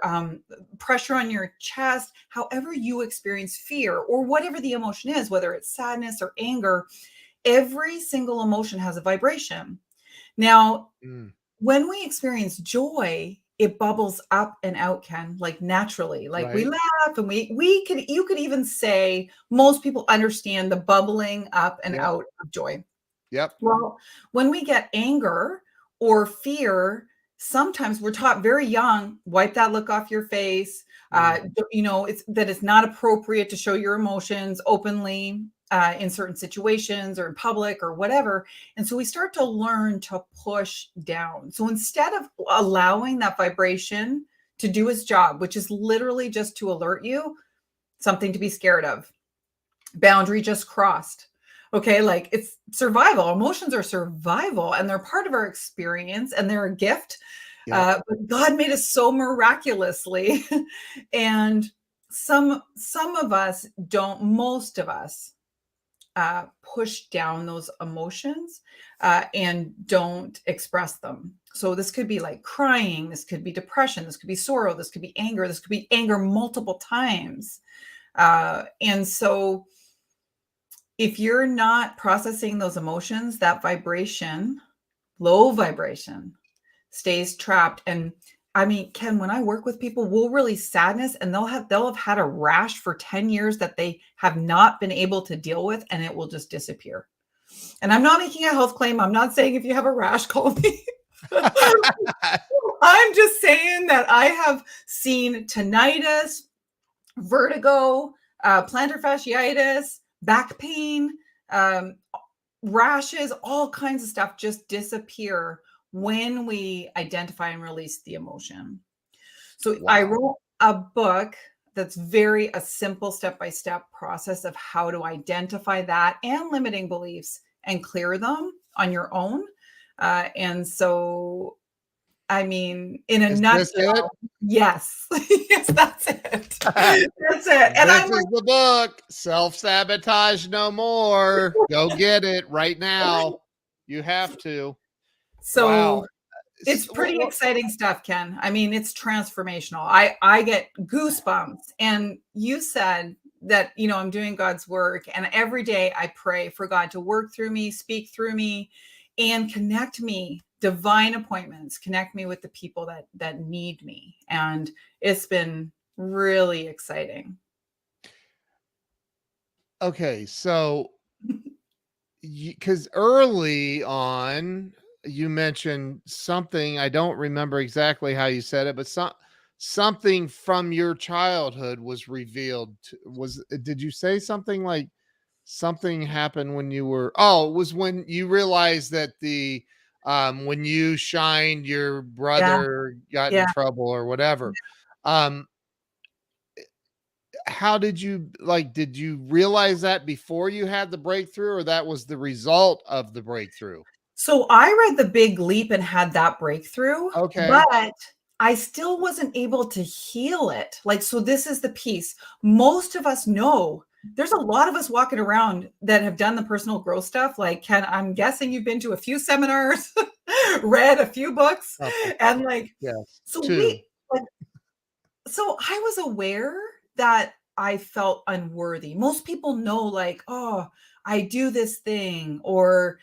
pressure on your chest, however you experience fear or whatever the emotion is, whether it's sadness or anger. Every single emotion has a vibration. Now, Mm, when we experience joy, it bubbles up and out, Ken, like naturally. Like we right. laugh and we could you could even say most people understand the bubbling up and Yep. out of joy. Yep. Well, when we get anger or fear, sometimes we're taught very young, wipe that look off your face. Mm, It's not appropriate to show your emotions openly in certain situations or in public or whatever. And so we start to learn to push down. So instead of allowing that vibration to do its job, which is literally just to alert you, something to be scared of, boundary just crossed. Okay, like it's survival. Emotions are survival and they're part of our experience and they're a gift. yep. But God made us so miraculously. And some of us don't, most of us push down those emotions and don't express them. So this could be like crying, this could be depression, this could be sorrow, this could be anger, this could be anger multiple times. And so if you're not processing those emotions, that vibration, low vibration, stays trapped. And I mean, Ken, when I work with people, we'll release sadness and they'll have had a rash for 10 years that they have not been able to deal with, and it will just disappear. And I'm not making a health claim. I'm not saying if you have a rash, call me. I'm just saying that I have seen tinnitus, vertigo, plantar fasciitis, back pain, um, rashes, all kinds of stuff just disappear when we identify and release the emotion. So I Wow. wrote a book that's very a simple step-by-step process of how to identify that and limiting beliefs and clear them on your own. And so, I mean, in a Is this it? nutshell, yes, yes, that's it. That's it. And This I'm is the book. Self-sabotage no more. Go get it right now. You have to. Wow. so it's pretty exciting stuff, Ken. I mean, it's transformational. I get goosebumps. And you said that, I'm doing God's work, and every day I pray for God to work through me, speak through me, and connect me, divine appointments, connect me with the people that need me. And it's been really exciting. Okay, so because early on you mentioned something, I don't remember exactly how you said it, but something from your childhood was revealed. Did you say something like something happened when you were? Oh, it was when you realized that when you shined, your Yeah. brother got in Yeah. trouble or whatever. Um, how did you realize that before you had the breakthrough, or that was the result of the breakthrough? So I read The Big Leap and had that breakthrough, Okay. but I still wasn't able to heal it. Like, so this is the piece. Most of us know there's a lot of us walking around that have done the personal growth stuff. Like, Ken, I'm guessing you've been to a few seminars, read a few books, Couple. and like, Yes. so Two. like, so I was aware that I felt unworthy. Most people know, like, oh, I do this thing, or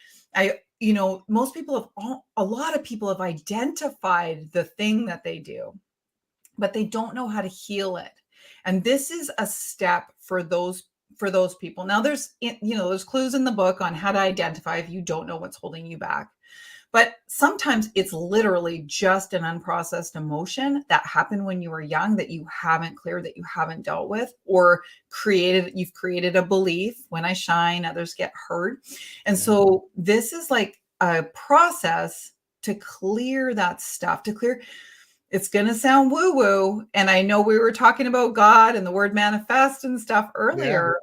most people a lot of people have identified the thing that they do, but they don't know how to heal it. And this is a step for those people. Now there's clues in the book on how to identify if you don't know what's holding you back. But sometimes it's literally just an unprocessed emotion that happened when you were young that you haven't cleared, that you haven't dealt with, or you've created a belief: when I shine, others get hurt. And Yeah. so this is like a process to clear that stuff, it's going to sound woo woo. And I know we were talking about God and the word manifest and stuff Yeah. earlier,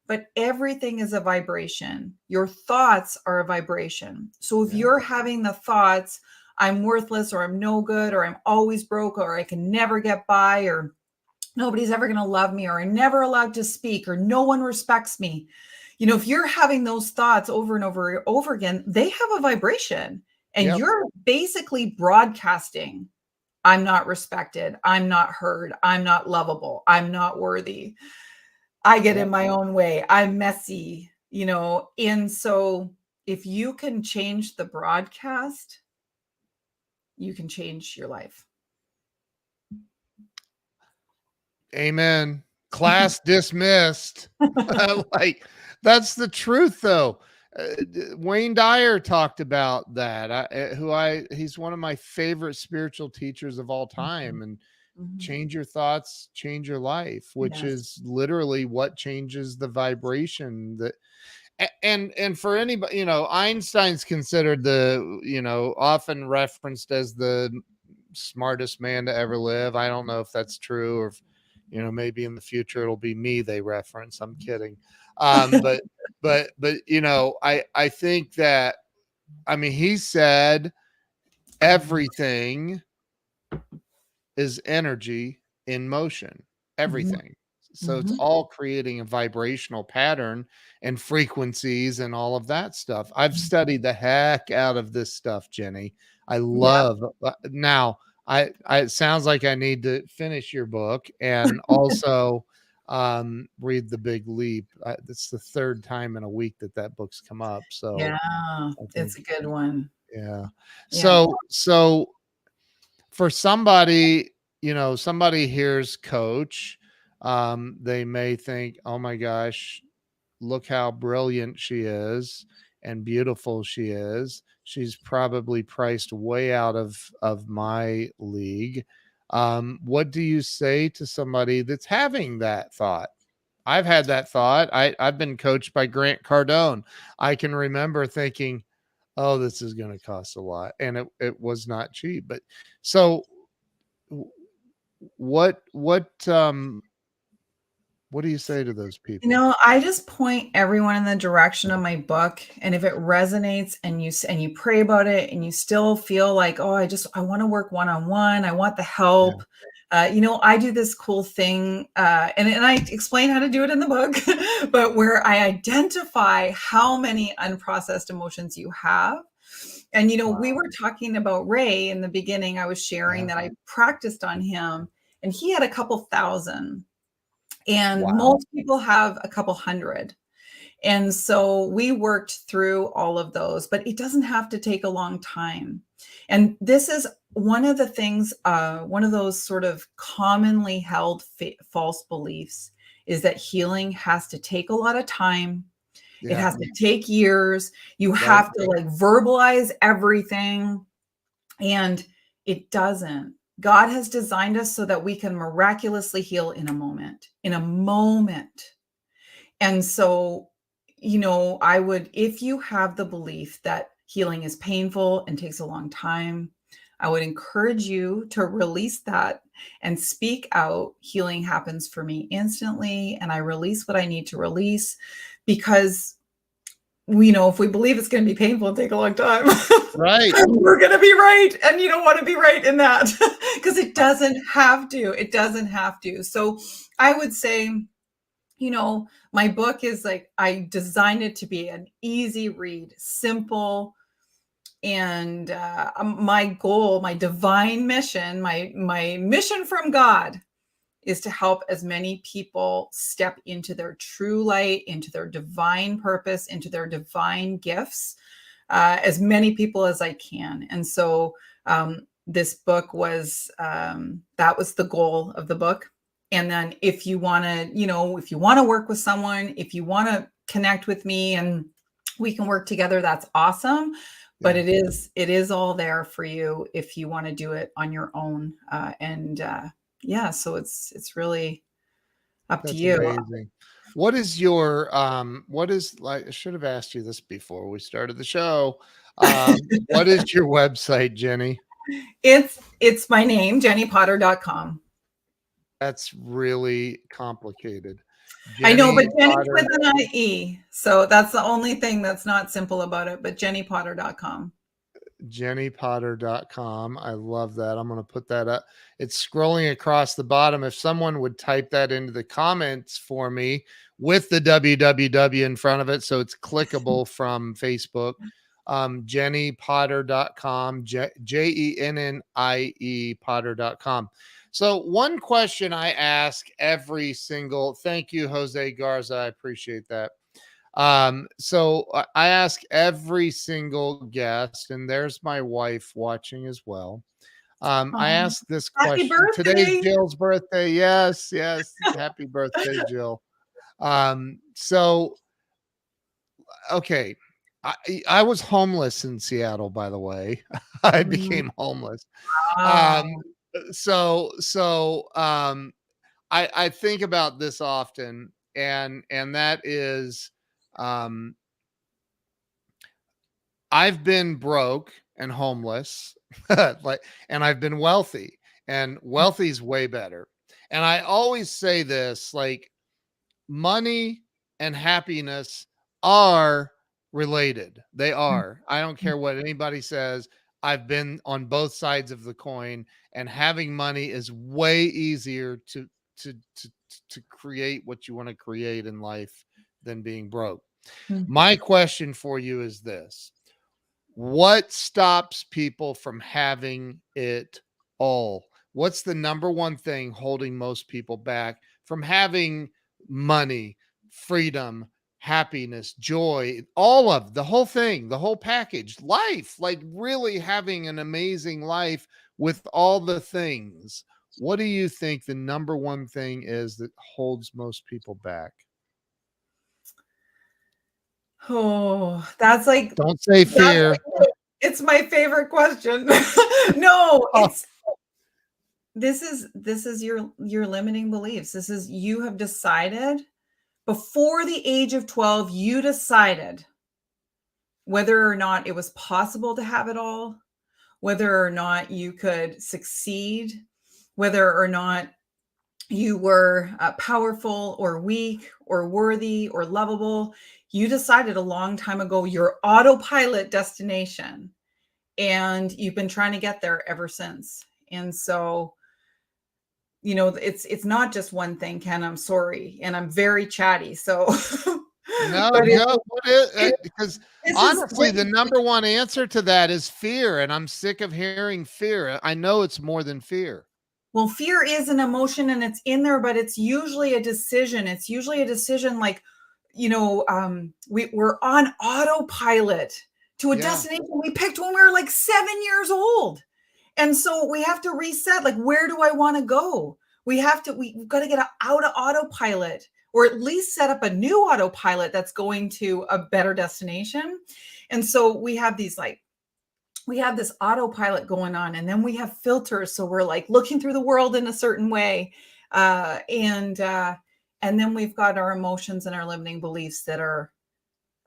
but everything is a vibration. Your thoughts are a vibration. So if Yeah. you're having the thoughts, I'm worthless, or I'm no good, or I'm always broke, or I can never get by, or nobody's ever going to love me, or I'm never allowed to speak, or no one respects me. If you're having those thoughts over and over and over again, they have a vibration, and Yep. you're basically broadcasting, I'm not respected, I'm not heard, I'm not lovable, I'm not worthy, I get Yep. in my own way, I'm messy, and so if you can change the broadcast, you can change your life. Amen. Class dismissed. Like, that's the truth, though. Wayne Dyer talked about that. He's one of my favorite spiritual teachers of all time. And Mhm. change your thoughts, change your life, which Yes. is literally what changes the vibration. And for anybody, Einstein's considered often referenced as the smartest man to ever live. I don't know if that's true, or if, maybe in the future it'll be me they reference. I'm kidding. I think that, he said everything is energy in motion, Mhm. everything. So it's Mhm. all creating a vibrational pattern and frequencies and all of that stuff. I've studied the heck out of this stuff, Jenny. I Yeah. love now. It sounds like I need to finish your book and also read The Big Leap. It's the third time in a week that book's come up. So Yeah. I think, It's a good one. yeah. Yeah. So for somebody, somebody hears coach, they may think, oh my gosh, look how brilliant she is and beautiful she is. She's probably priced way out of my league. What do you say to somebody that's having that thought? I've had that thought. I've been coached by Grant Cardone. I can remember thinking, oh, this is going to cost a lot. And it was not cheap. But so what What do you say to those people? I just point everyone in the direction of my book, and if it resonates and you pray about it and you still feel like, oh, I want to work one-on-one, I want the Yeah. help. I do this cool thing, and I explain how to do it in the book, but where I identify how many unprocessed emotions you have. And we Wow. were talking about Ray in the beginning. I was sharing Yeah. that I practiced on him, and he had a couple thousand. And Wow. most people have a couple hundred. And so we worked through all of those, but it doesn't have to take a long time. And this is one of the things, one of those sort of commonly held false beliefs is that healing has to take a lot of time. It Yeah. has to take years. You Right. have to like verbalize everything. And it doesn't. God has designed us so that we can miraculously heal in a moment, in a moment. And so, if you have the belief that healing is painful and takes a long time, I would encourage you to release that and speak out. Healing happens for me instantly, and I release what I need to release because if we believe it's going to be painful and take a long time, Right. we're going to be right. And you don't want to be right in that because it doesn't have to. It doesn't have to. So I would say, my book is like, I designed it to be an easy read, simple. And my goal, my divine mission, my mission from God is to help as many people step into their true light, into their divine purpose, into their divine gifts, as many people as I can. And so this book was, that was the goal of the book. And then if you want to work with someone, if you want to connect with me and we can work together, that's awesome. But Yeah. it is all there for you if you want to do it on your own. Yeah, so it's really up to That's you. amazing. What is your what is like I should have asked you this before we started the show. What is your website, Jenny? It's my name, jenniepotter.com. That's really complicated. I know, but Jenny Jenny's Potter, with an IE. So that's the only thing that's not simple about it, but jenniepotter.com. jennypotter.com. I love that. I'm going to put that up. It's scrolling across the bottom. If someone would type that into the comments for me with the www in front of it, so it's clickable from Facebook. jennypotter.com, Jennie Potter.com. So one question I ask every single, thank you, Jose Garza. I appreciate that. I ask every single guest, and there's my wife watching as well. I Oh, ask this happy question. Today's birthday. Jill's birthday. Yes, yes. Happy birthday, Jill. So okay. I was homeless in Seattle, by the way. I became homeless. Um, Wow. I think about this often, and that is um I've been broke and homeless, like, and I've been wealthy, and wealthy's way better. And I always say this, like, money and happiness are related. They are. I don't care what anybody says. I've been on both sides of the coin, and having money is way easier to to to create what you want to create in life than being broke. My question for you is this: what stops people from having it all? What's the number one thing holding most people back from having money, freedom, happiness, joy, all of the whole thing, the whole package, life, like really having an amazing life with all the things? What do you think the number one thing is that holds most people back? Oh, Don't say that's fear. like it's my favorite question. No, Oh, this is your limiting beliefs. This is you have decided before the age of 12, you decided whether or not it was possible to have it all, whether or not you could succeed, whether or not you were powerful or weak or worthy or lovable. You decided a long time ago your autopilot destination, and you've been trying to get there ever since. And so, it's not just one thing, Ken. I'm sorry, and I'm very chatty. So, No, but no, what is it, because this is honestly, the number one answer to that is fear, and I'm sick of hearing fear. I know it's more than fear. well, fear is an emotion and it's in there, but it's usually a decision. It's usually a decision like, we're on autopilot to a Yeah. destination we picked when we were like 7 years old. And so we have to reset, like, where do I want to go? We've got to get out of autopilot, or at least set up a new autopilot that's going to a better destination. And so we have this autopilot going on, and then we have filters. So we're like looking through the world in a certain way. And then we've got our emotions and our limiting beliefs that are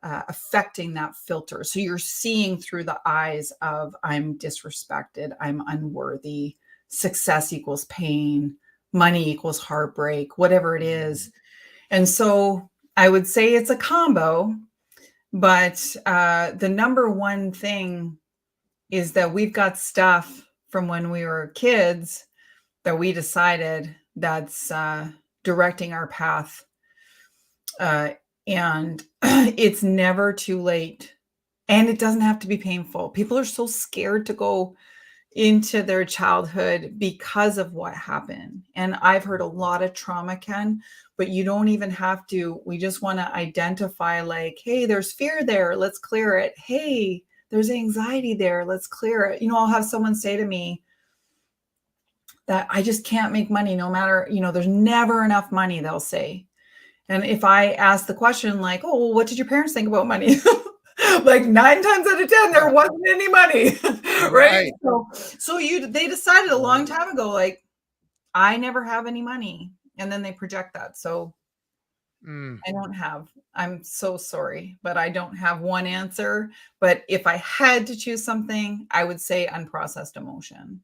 affecting that filter. So you're seeing through the eyes of I'm disrespected, I'm unworthy, success equals pain, money equals heartbreak, whatever it is. And so I would say it's a combo, but the number one thing is that we've got stuff from when we were kids that we decided that's directing our path. And it's never too late. And it doesn't have to be painful. People are so scared to go into their childhood because of what happened. And I've heard a lot of trauma, Ken, but you don't even have to. We just want to identify, like, hey, there's fear there. Let's clear it. Hey, there's anxiety there. Let's clear it. I'll have someone say to me that I just can't make money no matter, there's never enough money, they'll say. And if I ask the question, like, oh, well, what did your parents think about money? Like 9 times out of 10, there wasn't any money, right? Right. So they decided a long Right. time ago, like, I never have any money. And then they project that. So Mm. I'm so sorry, but I don't have one answer. But if I had to choose something, I would say unprocessed emotion.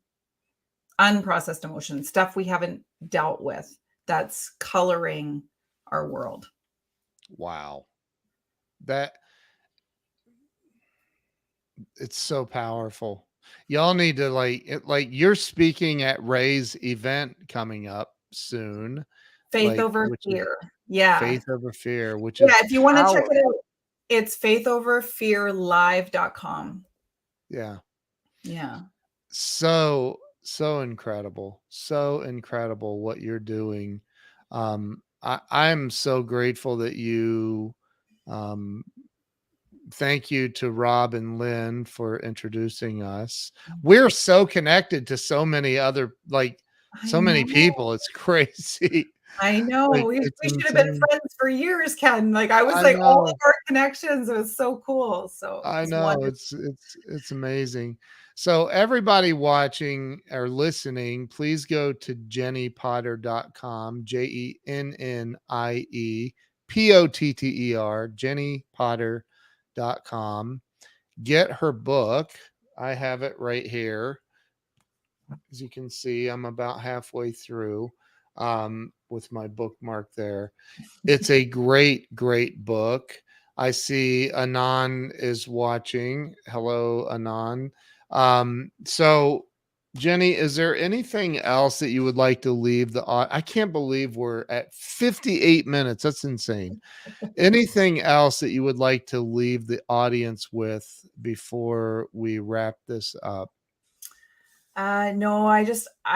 Unprocessed emotion, stuff we haven't dealt with, that's coloring our world. Wow. That it's so powerful. Y'all need to like you're speaking at Ray's event coming up soon, Faith like over which is fear. Yeah. faith over fear, which Yeah. is If you want to check power. it out, it's faithoverfearlive.com. Yeah. Yeah. So incredible. So incredible what you're doing. I'm so grateful that you um thank you to Rob and Lynn for introducing us. We're so connected to so many other, like, I so many know. people. It's crazy. I know. Like, We it's should have been insane. friends for years, Ken. Like, I was I like, all know. of our connections. It was so cool. So I it's know. wonderful. It's amazing. So everybody watching or listening, please go to jenniepotter.com, JenniePotter, jenniepotter.com. Get her book. I have it right here. As you can see, I'm about halfway through with my bookmark there. It's a great, great book. I see Anon is watching. Hello, Anon. So, Jennie, is there anything else that you would like to leave I can't believe we're at 58 minutes. That's insane. Anything else that you would like to leave the audience with before we wrap this up? No, I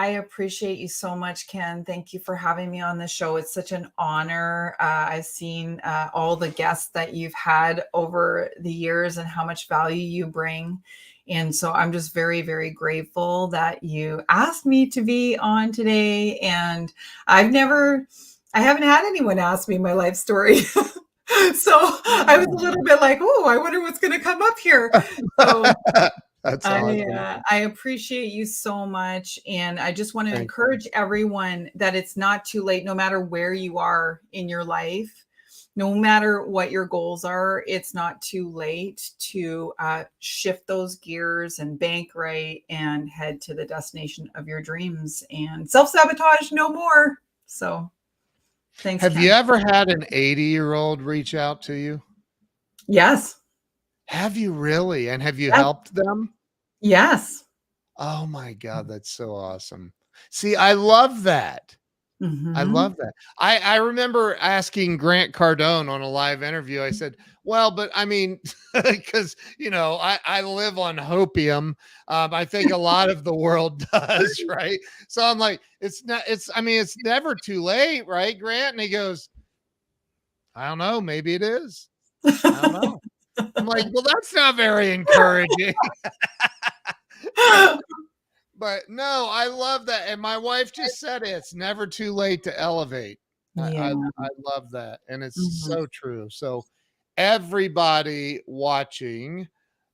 appreciate you so much, Ken. Thank you for having me on the show. It's such an honor. I've seen all the guests that you've had over the years and how much value you bring. And so I'm just very, very grateful that you asked me to be on today. And I haven't had anyone ask me my life story. So I was a little bit like, oh, I wonder what's going to come up here. So That's awesome. I appreciate you so much. And I just want to Thank you. encourage everyone that it's not too late, no matter where you are in your life, no matter what your goals are, it's not too late to shift those gears and bank right and head to the destination of your dreams, and self-sabotage no more. So thanks, Have you Ken. ever had an 80-year-old reach out to you? Yes. Have you really? And have you Yes. helped them? Yes. Oh my God, that's so awesome. See, I love that. I Mhm. love that. I remember asking Grant Cardone on a live interview. I said, "Well, but I mean, because I live on hopium. I think a lot of the world does, right? So I'm like, it's not. I mean, it's never too late, right, Grant?" And he goes, "I don't know. Maybe it is. I don't know." I'm like, "Well, that's not very encouraging." But no, I love that. And my wife just said it. It's never too late to elevate. Yeah. I love that. And it's Mhm. so true. So everybody watching,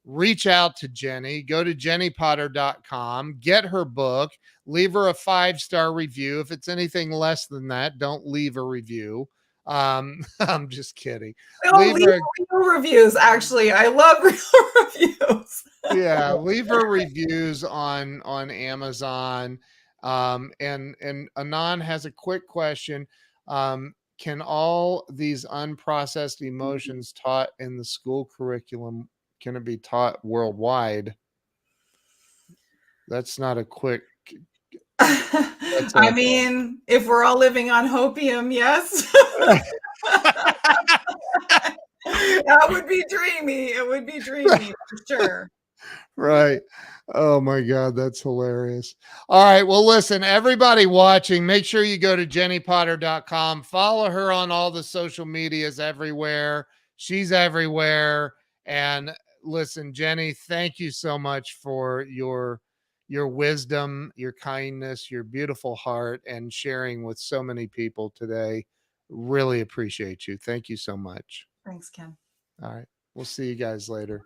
reach out to Jennie, go to jenniepotter.com, get her book, leave her a 5-star review. If it's anything less than that, don't leave a review. I'm just kidding. No, Leave leave her real reviews, actually. I love real reviews. Yeah, leave her reviews on Amazon. And Anon has a quick question. Can all these unprocessed emotions taught in the school curriculum, can it be taught worldwide? That's not a quick, that's I mean, if we're all living on hopium, yes. a That would be dreamy. It would be dreamy for sure. right. Oh my God, that's hilarious. All right. Well, listen, everybody watching, make sure you go to jenniepotter.com. Follow her on all the social medias everywhere. She's everywhere. And listen, Jennie, thank you so much for your wisdom, your kindness, your beautiful heart, and sharing with so many people today. Really appreciate you. Thank you so much. Thanks, Ken. All right. We'll see you guys later.